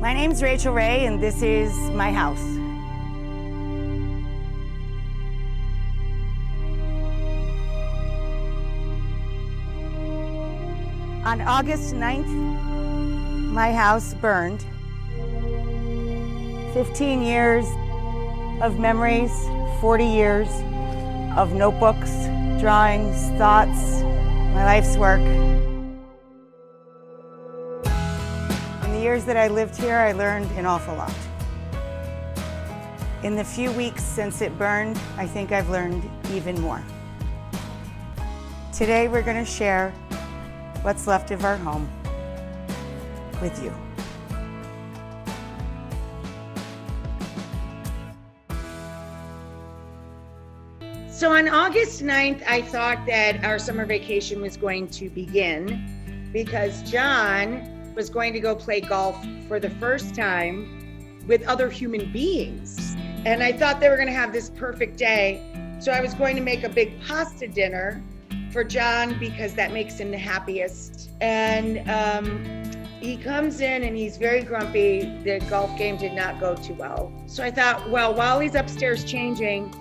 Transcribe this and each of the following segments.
My name's Rachael Ray, and this is my house. On August 9th, my house burned. 15 years of memories, 40 years of notebooks, drawings, thoughts, my life's work. In the years that I lived here, I learned an awful lot. In the few weeks since it burned, I think I've learned even more. Today, we're going to share what's left of our home with you. So on August 9th, I thought that our summer vacation was going to begin because John was going to go play golf for the first time with other human beings. And I thought they were going to have this perfect day. So I was going to make a big pasta dinner for John because that makes him the happiest. And he comes in and he's very grumpy. The golf game did not go too well. So I thought, well, while he's upstairs changing,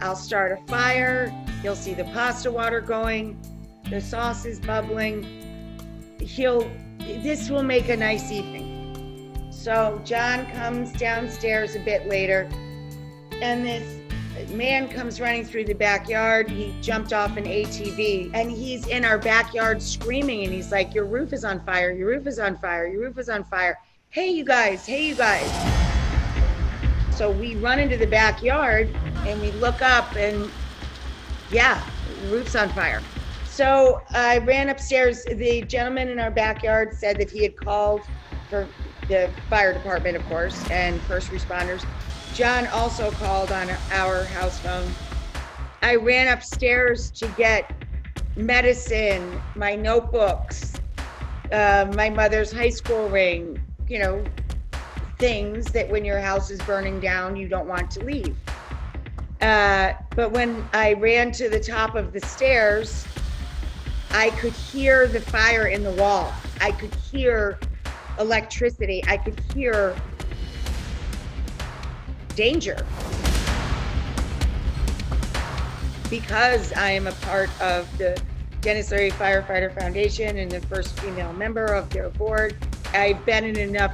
I'll start a fire. You'll see the pasta water going. The sauce is bubbling. This will make a nice evening. So John comes downstairs a bit later, and this man comes running through the backyard. He jumped off an ATV, and he's in our backyard screaming, and he's like, your roof is on fire, your roof is on fire, your roof is on fire. Hey, you guys, hey, you guys. So we run into the backyard, and we look up, and yeah, the roof's on fire. So I ran upstairs. The gentleman in our backyard said that he had called for the fire department, of course, and first responders. John also called on our house phone. I ran upstairs to get medicine, my notebooks, my mother's high school ring, things that when your house is burning down, you don't want to leave. But when I ran to the top of the stairs, I could hear the fire in the wall. I could hear electricity. I could hear danger. Because I am a part of the Dennis Leary Firefighter Foundation and the first female member of their board, I've been in enough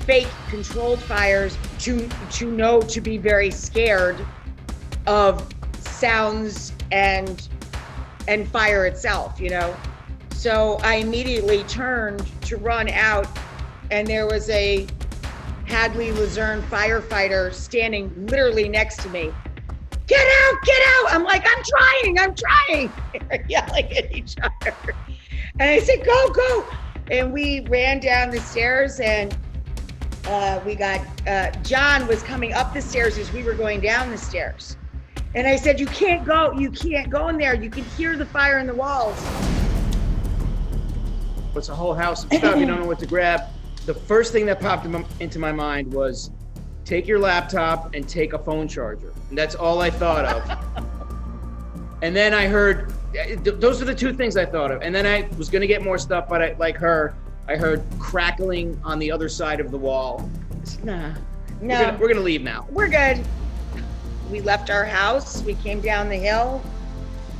fake controlled fires to know to be very scared of sounds and fire itself, So I immediately turned to run out, and there was a Hadley Luzerne firefighter standing literally next to me. Get out, get out. I'm like, I'm trying. They're yelling at each other. And I said, go. And we ran down the stairs, and John was coming up the stairs as we were going down the stairs. And I said, you can't go in there. You can hear the fire in the walls. It's a whole house of stuff. You don't know what to grab. The first thing that popped into my mind was take your laptop and take a phone charger. And that's all I thought of. And then I heard, those are the two things I thought of. And then I was going to get more stuff, but I heard crackling on the other side of the wall. I said, nah, we're going to leave now. We're good. We left our house. We came down the hill,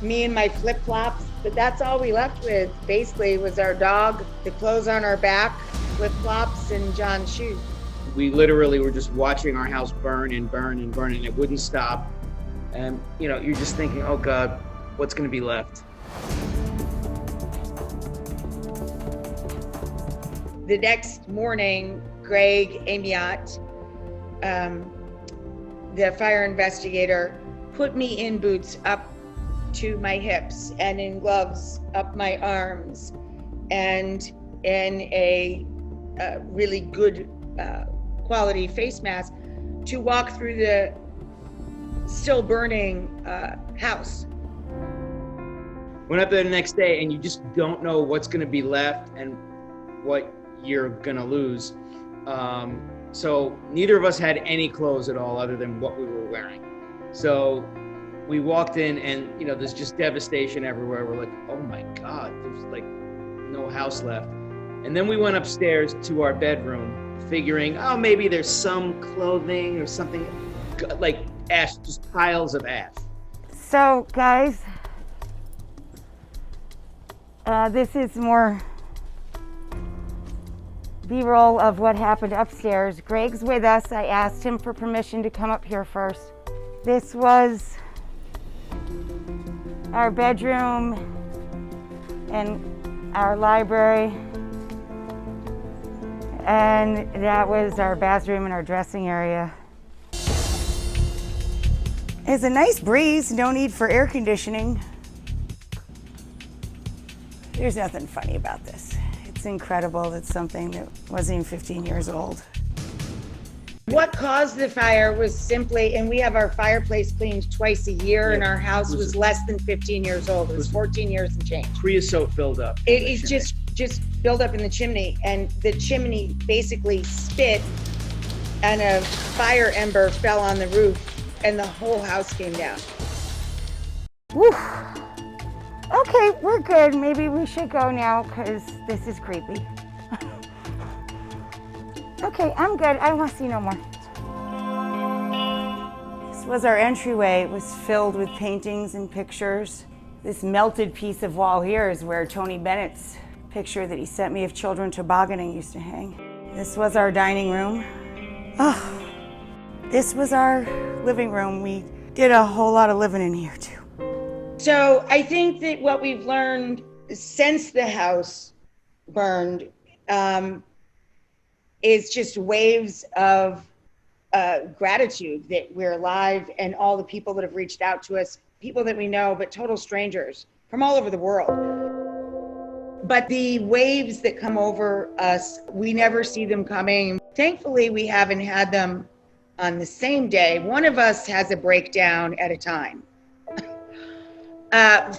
me and my flip-flops, but that's all we left with, basically, was our dog, the clothes on our back, flip-flops, and John's shoes. We literally were just watching our house burn and burn and burn, and it wouldn't stop. And, you're just thinking, oh God, what's going to be left? The next morning, Greg Amiot, the fire investigator, put me in boots up to my hips and in gloves up my arms and in a really good quality face mask to walk through the still burning house. Went up there the next day, and you just don't know what's going to be left and what you're going to lose. So neither of us had any clothes at all other than what we were wearing. So we walked in, and there's just devastation everywhere. We're like, oh my God, there's like no house left. And then we went upstairs to our bedroom, figuring, oh, maybe there's some clothing or something, like ash, just piles of ash. So guys, this is more B-roll of what happened upstairs. Greg's with us. I asked him for permission to come up here first. This was our bedroom and our library, and that was our bathroom and our dressing area. It's a nice breeze, no need for air conditioning. There's nothing funny about this. It's incredible that something that wasn't even 15 years old. What caused the fire was simply, and we have our fireplace cleaned twice a year, and our house was less than 15 years old. It was 14 years and change. Creosote buildup. It's just built up in the chimney, and the chimney basically spit, and a fire ember fell on the roof, and the whole house came down. Whew. Okay, we're good. Maybe we should go now because this is creepy. Okay, I'm good. I don't want to see no more. This was our entryway. It was filled with paintings and pictures. This melted piece of wall here is where Tony Bennett's picture that he sent me of children tobogganing used to hang. This was our dining room. Oh. This was our living room. We did a whole lot of living in here too. So I think that what we've learned since the house burned is just waves of gratitude that we're alive, and all the people that have reached out to us, people that we know, but total strangers from all over the world. But the waves that come over us, we never see them coming. Thankfully, we haven't had them on the same day. One of us has a breakdown at a time.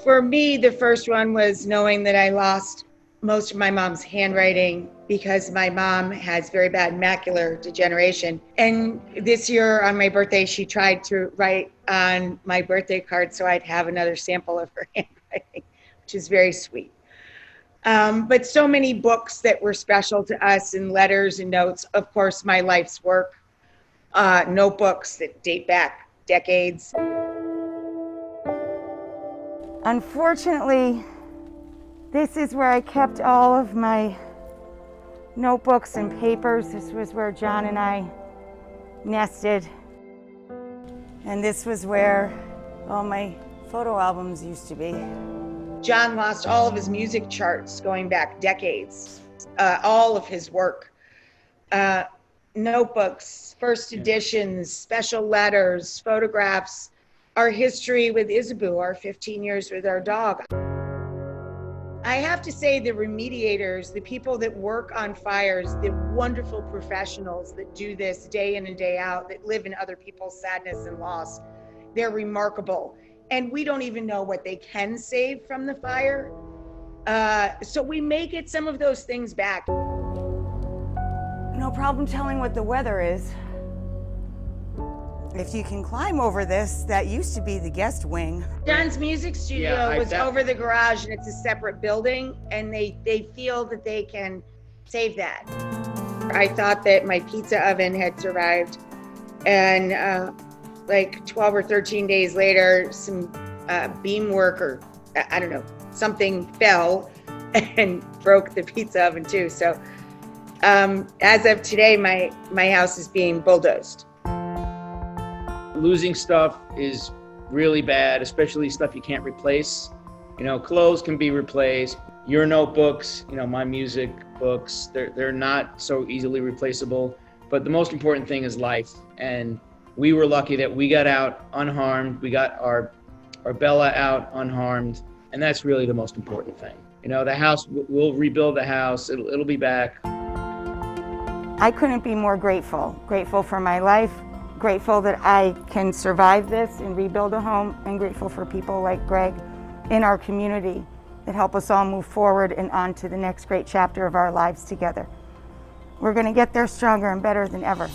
For me, the first one was knowing that I lost most of my mom's handwriting because my mom has very bad macular degeneration. And this year on my birthday, she tried to write on my birthday card so I'd have another sample of her handwriting, which is very sweet. But so many books that were special to us, and letters and notes, of course, my life's work, notebooks that date back decades. Unfortunately, this is where I kept all of my notebooks and papers. This was where John and I nested. And this was where all my photo albums used to be. John lost all of his music charts going back decades, all of his work. Notebooks, first editions, special letters, photographs, our history with Isabeau, our 15 years with our dog. I have to say the remediators, the people that work on fires, the wonderful professionals that do this day in and day out, that live in other people's sadness and loss, they're remarkable. And we don't even know what they can save from the fire. So we may get some of those things back. No problem telling what the weather is. If you can climb over this, that used to be the guest wing. John's music studio was over the garage, and it's a separate building, and they feel that they can save that. I thought that my pizza oven had survived, and like 12 or 13 days later, some beam work, or I don't know, something fell and broke the pizza oven too. So as of today, my house is being bulldozed. Losing stuff is really bad, especially stuff you can't replace. You know, clothes can be replaced. Your notebooks, you know, my music books, they're not so easily replaceable. But the most important thing is life. And we were lucky that we got out unharmed. We got our Bella out unharmed. And that's really the most important thing. You know, the house, we'll rebuild the house. It'll be back. I couldn't be more grateful. Grateful for my life. Grateful that I can survive this and rebuild a home, and grateful for people like Greg in our community that help us all move forward and on to the next great chapter of our lives together. We're going to get there stronger and better than ever.